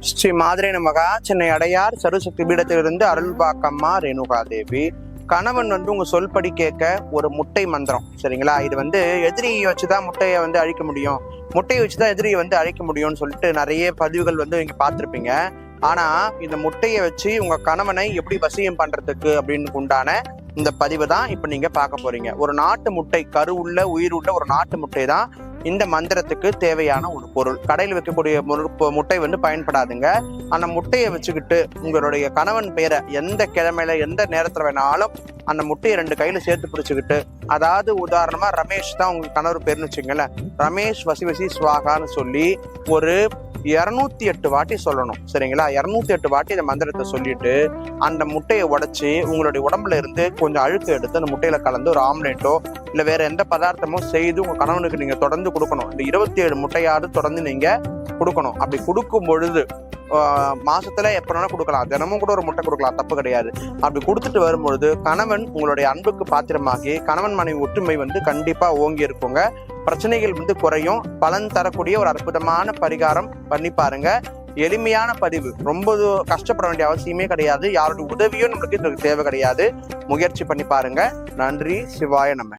ஸ்ரீ மாதிரி நமகா. சென்னை அடையார் சருசக்தி பீடத்திலிருந்து அருள்பாக்கம்மா ரேணுகா தேவி. கணவன் உங்க சொல்படி கேட்க ஒரு முட்டை மந்திரம், சரிங்களா? இது எதிரியை வச்சுதான் முட்டையை அழிக்க முடியும், முட்டையை வச்சுதான் எதிரியை அழிக்க முடியும்னு சொல்லிட்டு நிறைய பதிவுகள் நீங்க பார்த்திருப்பீங்க. ஆனா இந்த முட்டையை வச்சு உங்க கணவனை எப்படி வசியம் பண்றதுக்கு அப்படின்னு உண்டான இந்த பதிவு தான் இப்ப நீங்க பார்க்க போறீங்க. ஒரு நாட்டு முட்டை, கரு உள்ள உயிர் உள்ள ஒரு நாட்டு முட்டை தான் இந்த மந்திரத்துக்கு தேவையான ஒரு பொருள். கடையில் வைக்கக்கூடிய முட்டை பயன்படாதுங்க. அந்த முட்டையை வச்சுக்கிட்டு உங்களுடைய கணவன் பேரை எந்த கிழமையில எந்த நேரத்துல வேணாலும் அந்த முட்டையை 2 கையில சேர்த்து பிடிச்சுக்கிட்டு, அதாவது உதாரணமா ரமேஷ் தான் உங்க கணவர் பேர்னு வச்சுங்களேன், ரமேஷ் வசி வசி ஸ்வாகான்னு சொல்லி ஒரு 208 வாட்டி சொல்லணும், சரிங்களா? 208 வாட்டி இந்த மந்திரத்தை சொல்லிட்டு அந்த முட்டையை உடைச்சு உங்களுடைய உடம்புல இருந்து கொஞ்சம் அழுக்கு எடுத்து அந்த முட்டையில கலந்து ஒரு ஆம்லேட்டோ இல்ல வேற எந்த பதார்த்தமோ செய்து உங்க கணவனுக்கு நீங்க தொடர்ந்து கொடுக்கணும். இந்த 27 முட்டையாவது தொடர்ந்து நீங்க கொடுக்கணும். அப்படி கொடுக்கும் பொழுது மாசத்துல எப்ப வேணா கொடுக்கலாம், தினமும் கூட ஒரு முட்டை கொடுக்கலாம், தப்பு கிடையாது. அப்படி கொடுத்துட்டு வரும்பொழுது கணவன் உங்களுடைய அன்புக்கு பாத்திரமாகி கணவன் மனைவி ஒற்றுமை கண்டிப்பா ஓங்கி இருக்குங்க. பிரச்சனைகள் குறையும். பலன் தரக்கூடிய ஒரு அற்புதமான பரிகாரம் பண்ணி பாருங்க. எளிமையான பதிவு, ரொம்ப கஷ்டப்பட வேண்டிய அவசியமே கிடையாது. யாருடைய உதவியும் நம்மளுக்கு தேவை கிடையாது. முயற்சி பண்ணி பாருங்க. நன்றி. சிவாய நம.